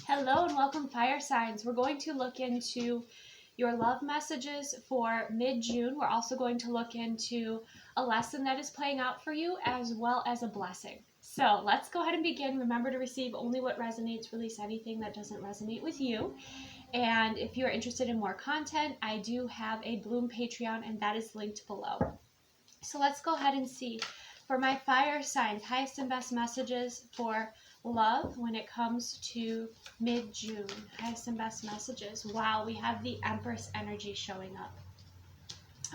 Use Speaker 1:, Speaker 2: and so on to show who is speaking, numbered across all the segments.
Speaker 1: Hello and welcome, fire signs. We're going to look into your love messages for mid-June. We're also going to look into a lesson that is playing out for you as well as a blessing. So let's go ahead and begin. Remember to receive only what resonates, release anything that doesn't resonate with you. And if you're interested in more content, I do have a Bloom Patreon and that is linked below. So let's go ahead and see for my fire signs, highest and best messages for love when it comes to mid-June. Highest and best messages. Wow, we have the Empress energy showing up.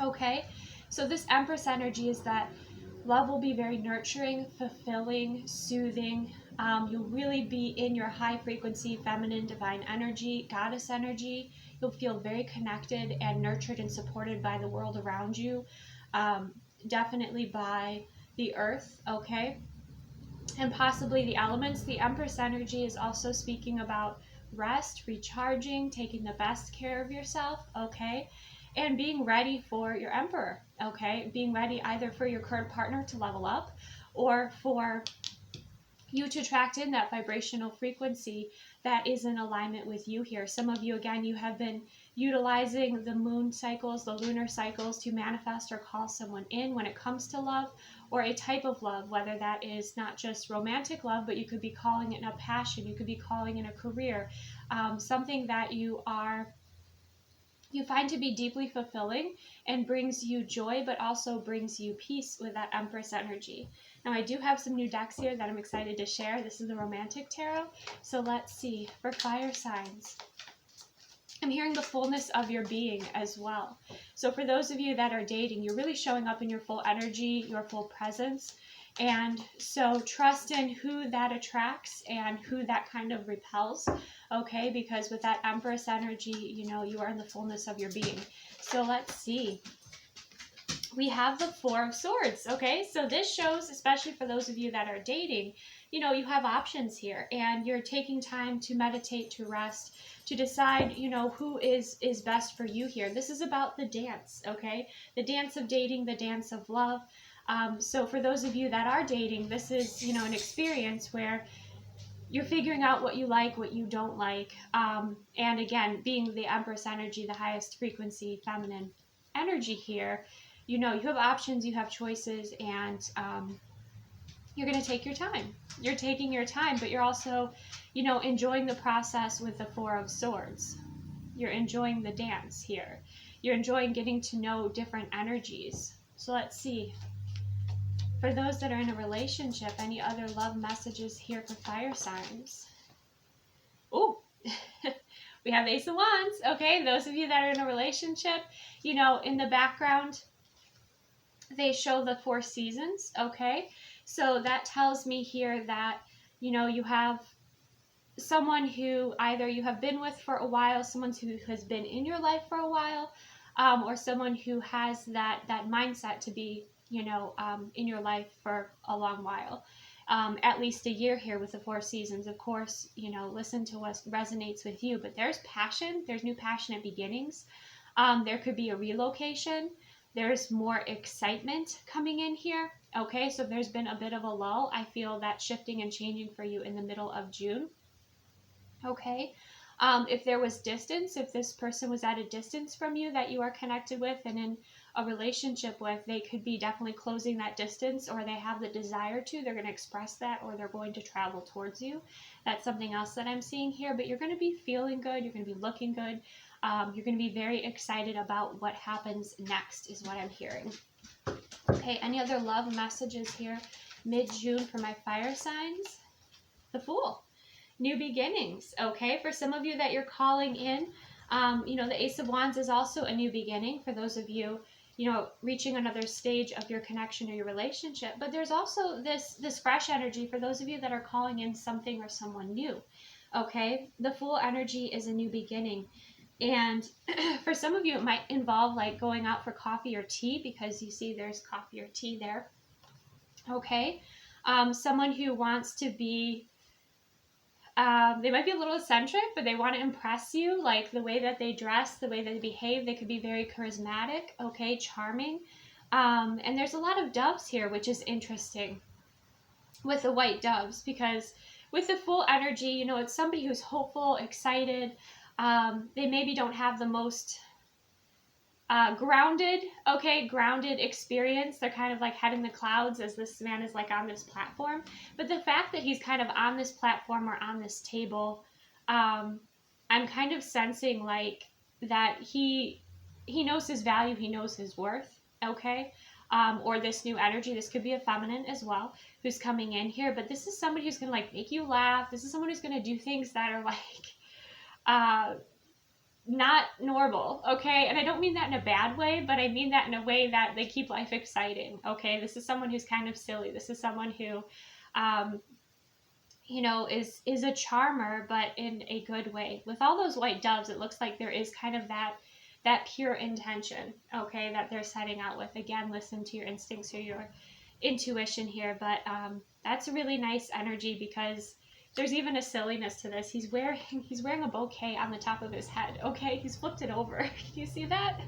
Speaker 1: Okay, so this Empress energy is that love will be very nurturing, fulfilling, soothing. You'll really be in your high frequency, feminine, divine energy, goddess energy. You'll feel very connected and nurtured and supported by the world around you. Definitely by the earth, okay? And possibly the elements. The Empress energy is also speaking about rest, recharging, taking the best care of yourself, okay? And being ready for your Emperor, okay? Being ready either for your current partner to level up or for you to attract in that vibrational frequency that is in alignment with you here. Some of you, again, you have been utilizing the moon cycles, the lunar cycles to manifest or call someone in when it comes to love or a type of love, whether that is not just romantic love, but you could be calling it a passion, you could be calling it a career, something that you find to be deeply fulfilling and brings you joy, but also brings you peace with that Empress energy. Now, I do have some new decks here that I'm excited to share. This is the Romantic Tarot. So let's see, for fire signs, I'm hearing the fullness of your being as well. So for those of you that are dating, you're really showing up in your full energy, your full presence. And so trust in who that attracts and who that kind of repels, okay? Because with that Empress energy, you know, you are in the fullness of your being. So let's see. We have the Four of Swords, okay? So this shows, especially for those of you that are dating, you know, you have options here and you're taking time to meditate, to rest, to decide, you know, who is best for you here. This is about the dance, okay? The dance of dating, the dance of love. So for those of you that are dating, this is, you know, an experience where you're figuring out what you like, what you don't like. And again, being the Empress energy, the highest frequency feminine energy here, you know, you have options, you have choices, and you're going to take your time. You're taking your time, but you're also, you know, enjoying the process with the Four of Swords. You're enjoying the dance here. You're enjoying getting to know different energies. So let's see. For those that are in a relationship, any other love messages here for fire signs? Oh, we have Ace of Wands. Okay, those of you that are in a relationship, you know, in the background, they show the 4 seasons, okay? So that tells me here that, you know, you have someone who either you have been with for a while, someone who has been in your life for a while, or someone who has that mindset to be, you know, in your life for a long while. At least a year here with the 4 seasons. Of course, you know, listen to what resonates with you, but there's passion, there's new passionate beginnings. There could be a relocation. There's more excitement coming in here. Okay, so there's been a bit of a lull. I feel that shifting and changing for you in the middle of June. Okay, if there was distance, if this person was at a distance from you that you are connected with and in a relationship with, they could be definitely closing that distance, or they have the desire to. They're going to express that, or they're going to travel towards you. That's something else that I'm seeing here, but you're going to be feeling good. You're going to be looking good. You're going to be very excited about what happens next is what I'm hearing. Okay, any other love messages here mid-June for my fire signs? The Fool. New beginnings, okay? For some of you that you're calling in, you know, the Ace of Wands is also a new beginning for those of you, you know, reaching another stage of your connection or your relationship. But there's also this fresh energy for those of you that are calling in something or someone new, okay? The Fool energy is a new beginning. And for some of you, it might involve like going out for coffee or tea, because you see there's coffee or tea there, okay? Someone who wants to be, they might be a little eccentric, but they want to impress you, like the way that they dress, the way that they behave. They could be very charismatic, okay, charming. And there's a lot of doves here, which is interesting with the white doves, because with the full energy, you know, it's somebody who's hopeful, excited. They maybe don't have the most grounded experience. They're kind of like head in the clouds as this man is like on this platform. But the fact that he's kind of on this platform or on this table, I'm kind of sensing like that he knows his value, he knows his worth, okay? Or this new energy, this could be a feminine as well, who's coming in here, but this is somebody who's gonna like make you laugh. This is someone who's gonna do things that are like not normal, okay? And I don't mean that in a bad way, but I mean that in a way that they keep life exciting, okay? This is someone who's kind of silly. This is someone who you know, is a charmer, but in a good way. With all those white doves, it looks like there is kind of that pure intention, okay, that they're setting out with. Again, listen to your instincts or your intuition here, but that's a really nice energy because there's even a silliness to this. He's wearing a bouquet on the top of his head, okay? He's flipped it over. Can you see that?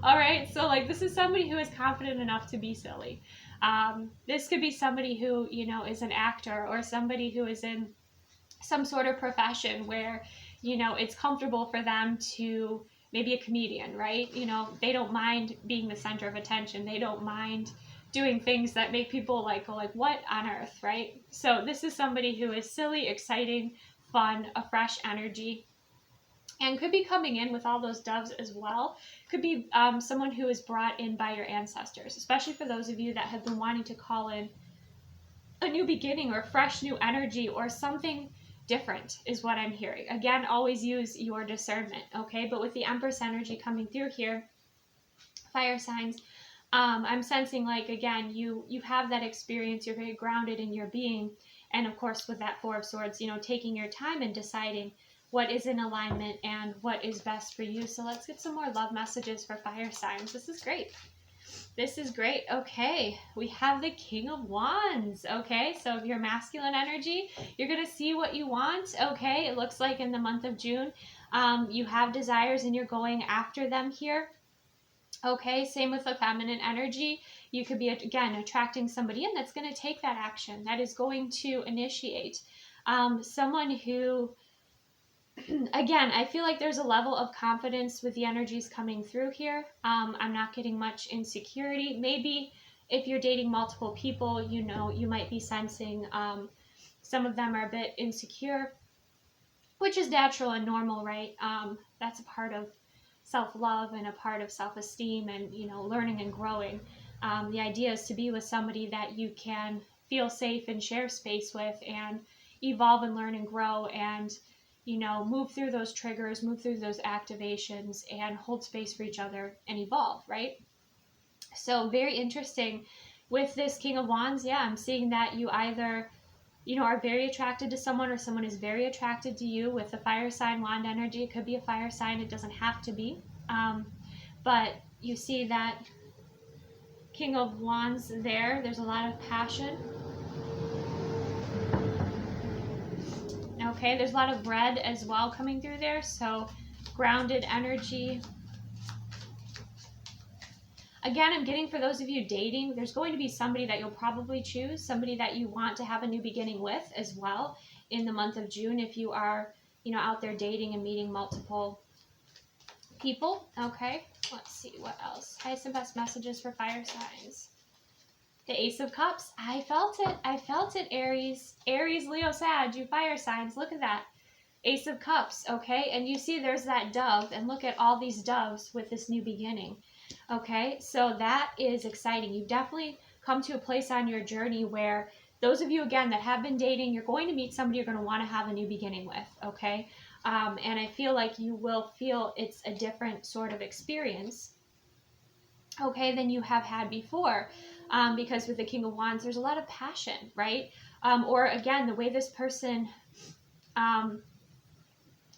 Speaker 1: All right, so like this is somebody who is confident enough to be silly. This could be somebody who, you know, is an actor or somebody who is in some sort of profession where, you know, it's comfortable for them to, maybe a comedian, right? You know, they don't mind being the center of attention. They don't mind doing things that make people like go like, what on earth, right? So this is somebody who is silly, exciting, fun, a fresh energy, and could be coming in with all those doves as well. Could be someone who is brought in by your ancestors, especially for those of you that have been wanting to call in a new beginning or fresh new energy or something different is what I'm hearing. Again, always use your discernment, okay? But with the Empress energy coming through here, fire signs, I'm sensing like, again, you have that experience, you're very grounded in your being. And of course, with that Four of Swords, you know, taking your time and deciding what is in alignment and what is best for you. So let's get some more love messages for fire signs. This is great. This is great. Okay, we have the King of Wands. Okay, so if you're masculine energy, you're going to see what you want. Okay, it looks like in the month of June, you have desires and you're going after them here. Okay, same with the feminine energy. You could be, again, attracting somebody in that's going to take that action, that is going to initiate. Someone who, again, I feel like there's a level of confidence with the energies coming through here. I'm not getting much insecurity. Maybe if you're dating multiple people, you know, you might be sensing some of them are a bit insecure, which is natural and normal, right? That's a part of self-love and a part of self-esteem and, you know, learning and growing. The idea is to be with somebody that you can feel safe and share space with and evolve and learn and grow and, you know, move through those triggers, move through those activations and hold space for each other and evolve, right? So very interesting with this King of Wands. Yeah, I'm seeing that you either, you know, are very attracted to someone or someone is very attracted to you with the fire sign wand energy. It could be a fire sign. It doesn't have to be. But you see that King of Wands there. There's a lot of passion. Okay, there's a lot of red as well coming through there. So grounded energy. Again, I'm getting for those of you dating, there's going to be somebody that you'll probably choose, somebody that you want to have a new beginning with as well in the month of June if you are, you know, out there dating and meeting multiple people. Okay, let's see what else. Highest and best messages for fire signs. The Ace of Cups. I felt it. I felt it, Aries. Aries, Leo, Sag, you fire signs. Look at that. Ace of Cups, okay? And you see there's that dove, and look at all these doves with this new beginning. Okay, so that is exciting. You've definitely come to a place on your journey where those of you, again, that have been dating, you're going to meet somebody you're going to want to have a new beginning with, okay? And I feel like you will feel it's a different sort of experience, okay, than you have had before, because with the King of Wands, there's a lot of passion, right? Or again, the way this person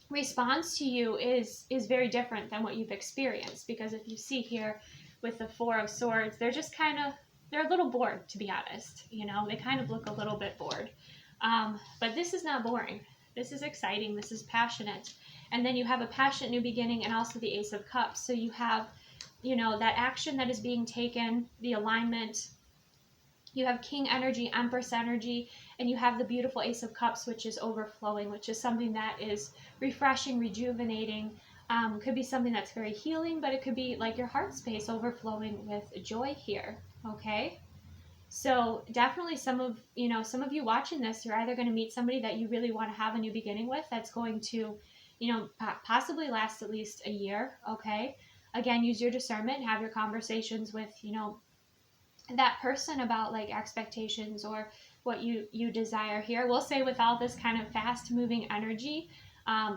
Speaker 1: response to you is very different than what you've experienced, because if you see here with the Four of Swords, they're just kind of, they're a little bored, to be honest. You know, they kind of look a little bit bored. But this is not boring. This is exciting. This is passionate. And then you have a passionate new beginning and also the Ace of Cups. So you have, you know, that action that is being taken, the alignment, You have King energy, Empress energy, and you have the beautiful Ace of Cups, which is overflowing, which is something that is refreshing, rejuvenating. Could be something that's very healing, but it could be like your heart space overflowing with joy here, okay? So definitely some of you watching this, you're either going to meet somebody that you really want to have a new beginning with that's going to, possibly last at least a year, okay? Again, use your discernment, have your conversations with, that person about like expectations or what you desire here. We'll say with all this kind of fast moving energy,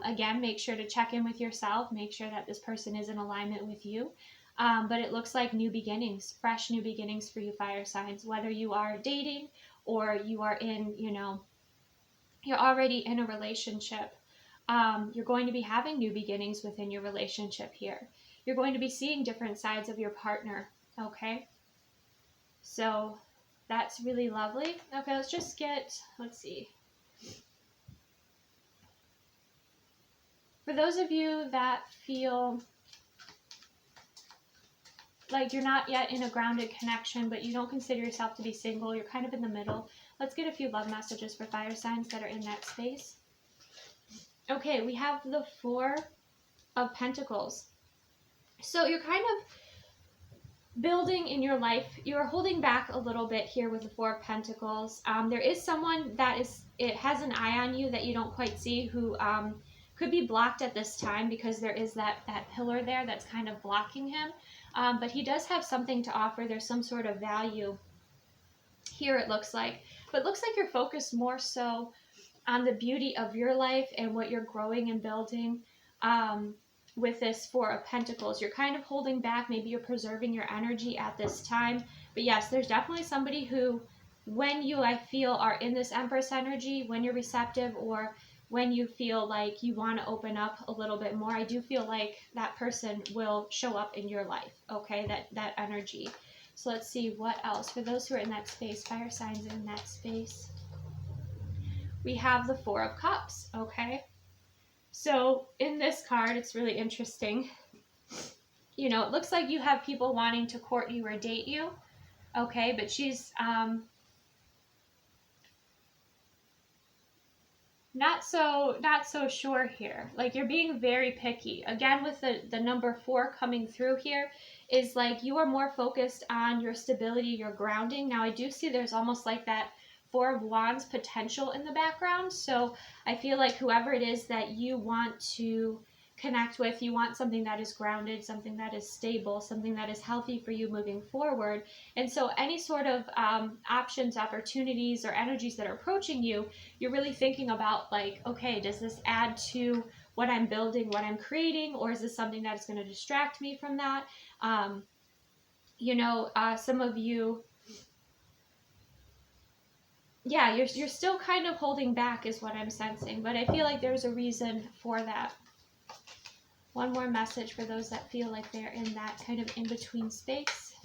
Speaker 1: again, make sure to check in with yourself, make sure that this person is in alignment with you. But it looks like new beginnings, fresh new beginnings for you fire signs, whether you are dating or you are in, you're already in a relationship. You're going to be having new beginnings within your relationship here. You're going to be seeing different sides of your partner, okay? So that's really lovely. Okay, let's see. For those of you that feel like you're not yet in a grounded connection, but you don't consider yourself to be single, you're kind of in the middle, let's get a few love messages for fire signs that are in that space. Okay, we have the Four of Pentacles. So you're kind of building in your life, you're holding back a little bit here with the Four of Pentacles. There is someone that has an eye on you that you don't quite see, who could be blocked at this time because there is that pillar there that's kind of blocking him. But he does have something to offer. There's some sort of value here, it looks like. But it looks like you're focused more so on the beauty of your life and what you're growing and building. With this Four of Pentacles, you're kind of holding back. Maybe you're preserving your energy at this time. But yes, there's definitely somebody who, when you, I feel, are in this Empress energy, when you're receptive or when you feel like you want to open up a little bit more, I do feel like that person will show up in your life, okay? That energy. So let's see what else. For those who are in that space, fire signs in that space, we have the Four of Cups, okay? So in this card, it's really interesting. It looks like you have people wanting to court you or date you, okay? But she's not so sure here. Like, you're being very picky. Again, with the number 4 coming through here, is like you are more focused on your stability, your grounding. Now, I do see there's almost like that Four of Wands potential in the background. So I feel like whoever it is that you want to connect with, you want something that is grounded, something that is stable, something that is healthy for you moving forward. And so any sort of options, opportunities, or energies that are approaching you, you're really thinking about like, okay, does this add to what I'm building, what I'm creating, or is this something that is going to distract me from that? Some of you, yeah, you're still kind of holding back is what I'm sensing, but I feel like there's a reason for that. One more message for those that feel like they're in that kind of in-between space.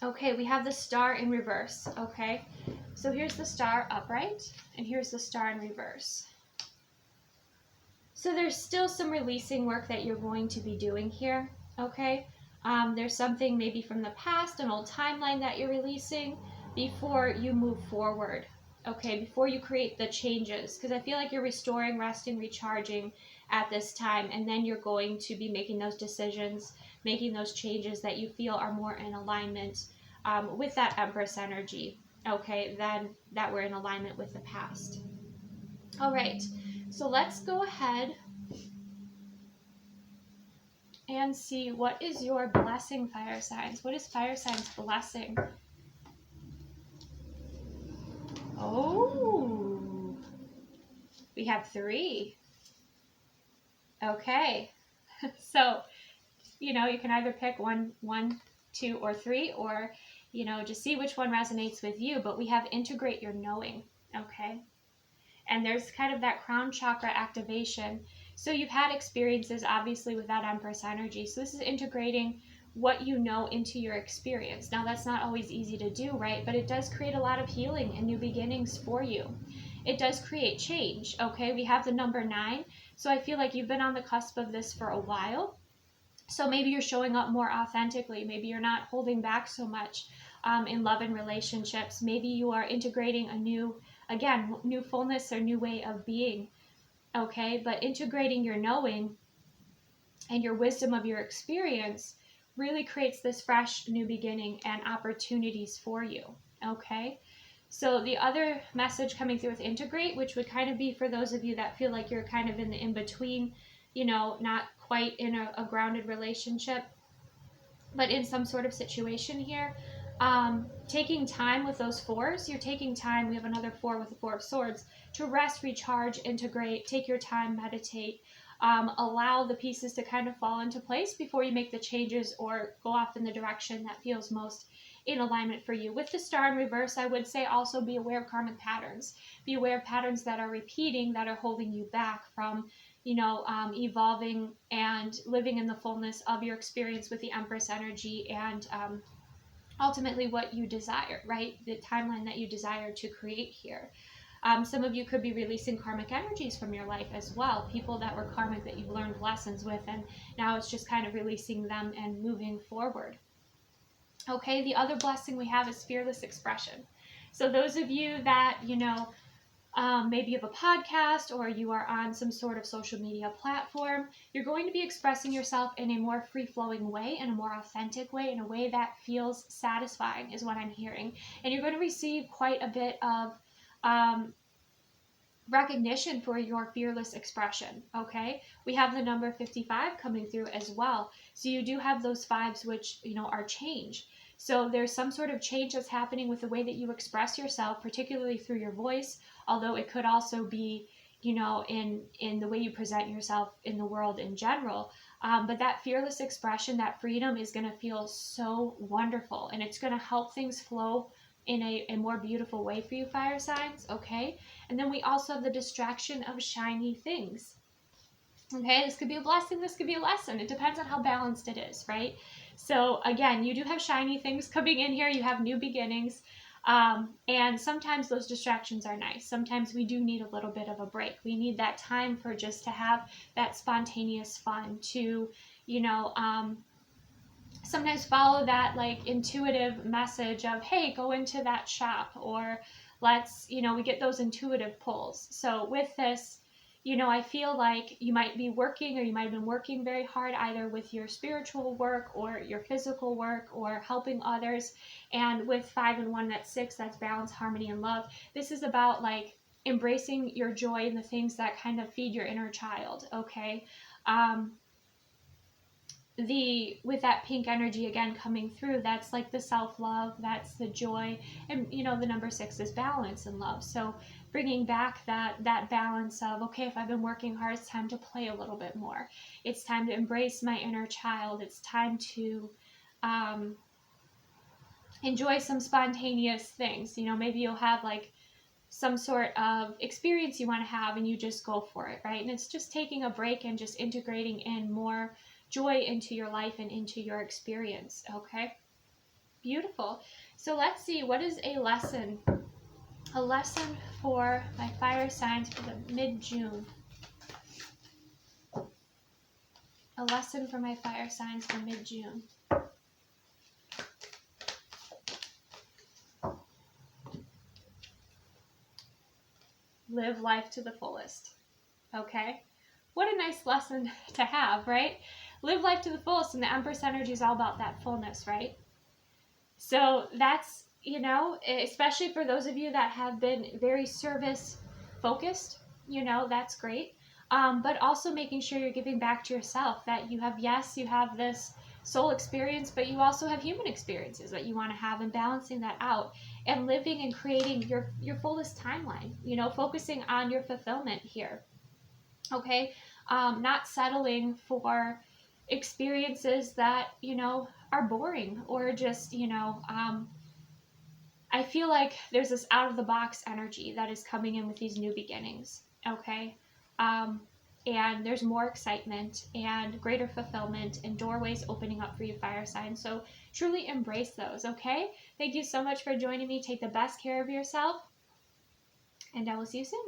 Speaker 1: Okay, we have the Star in reverse, okay? So here's the Star upright, and here's the Star in reverse. So there's still some releasing work that you're going to be doing here, okay? There's something maybe from the past, an old timeline that you're releasing before you move forward, okay? Before you create the changes, because I feel like you're restoring, resting, recharging at this time, and then you're going to be making those decisions, making those changes that you feel are more in alignment with that Empress energy, okay, than that we're in alignment with the past. All right, so let's go ahead and see what is your blessing, fire signs. What is fire signs blessing? Oh, we have 3. Okay, so you can either pick one, 2, or 3, or just see which one resonates with you. But we have integrate your knowing, okay? And there's kind of that crown chakra activation. So you've had experiences obviously with that Empress energy. So this is integrating what you know into your experience. Now that's not always easy to do, right? But it does create a lot of healing and new beginnings for you. It does create change, okay? We have the number 9. So I feel like you've been on the cusp of this for a while. So maybe you're showing up more authentically. Maybe you're not holding back so much. in love and relationships. Maybe you are integrating a new fullness or new way of being, okay? But integrating your knowing and your wisdom of your experience really creates this fresh new beginning and opportunities for you, okay? So the other message coming through with integrate, which would kind of be for those of you that feel like you're kind of in the in-between, you know, not quite in a grounded relationship, but in some sort of situation here, taking time with those fours. You're taking time, we have another four with the Four of Swords, to rest, recharge, integrate, take your time, meditate, allow the pieces to kind of fall into place before you make the changes or go off in the direction that feels most in alignment for you. With the Star in reverse, I would say also be aware of karmic patterns. Be aware of patterns that are repeating, that are holding you back from, you know, evolving and living in the fullness of your experience with the Empress energy and ultimately what you desire, right? The timeline that you desire to create here. Some of you could be releasing karmic energies from your life as well. People that were karmic that you've learned lessons with, and now it's just kind of releasing them and moving forward. Okay, the other blessing we have is fearless expression. So those of you that, you know, maybe you have a podcast or you are on some sort of social media platform, you're going to be expressing yourself in a more free-flowing way, in a more authentic way, in a way that feels satisfying is what I'm hearing. And you're going to receive quite a bit of recognition for your fearless expression, okay? We have the number 55 coming through as well. So you do have those fives which, you know, are change. So there's some sort of change that's happening with the way that you express yourself, particularly through your voice, although it could also be, you know, in the way you present yourself in the world in general. But that fearless expression, that freedom is going to feel so wonderful, and it's going to help things flow in a more beautiful way for you, fire signs, okay? And then we also have the distraction of shiny things. Okay, this could be a blessing, this could be a lesson. It depends on how balanced it is, right? So again, you do have shiny things coming in here. You have new beginnings. And sometimes those distractions are nice. Sometimes we do need a little bit of a break. We need that time for just to have that spontaneous fun to, you know, sometimes follow that like intuitive message of, hey, go into that shop, or let's, you know, we get those intuitive pulls. So with this, you know, I feel like you might be working, or you might have been working very hard either with your spiritual work or your physical work or helping others. And with 5 and 1, that's 6, that's balance, harmony, and love. This is about like embracing your joy and the things that kind of feed your inner child, okay? With that pink energy again coming through, that's like the self-love, that's the joy, and you know, the number 6 is balance and love. So bringing back that balance of, okay, if I've been working hard, it's time to play a little bit more. It's time to embrace my inner child. It's time to enjoy some spontaneous things. You know, maybe you'll have like some sort of experience you want to have and you just go for it, right? And it's just taking a break and just integrating in more joy into your life and into your experience, okay? Beautiful. So let's see, what is a lesson for my fire signs for the mid-June? A lesson for my fire signs for mid-June. Live life to the fullest, okay? What a nice lesson to have, right? Live life to the fullest, and the Empress energy is all about that fullness, right? So that's, you know, especially for those of you that have been very service focused, you know, that's great. But also making sure you're giving back to yourself, that you have, yes, you have this soul experience, but you also have human experiences that you want to have, and balancing that out and living and creating your fullest timeline, you know, focusing on your fulfillment here. Okay. Not settling for experiences that, you know, are boring, or just, you know, I feel like there's this out of the box energy that is coming in with these new beginnings. Okay. And there's more excitement and greater fulfillment and doorways opening up for you, fire signs. So truly embrace those. Okay. Thank you so much for joining me. Take the best care of yourself, and I will see you soon.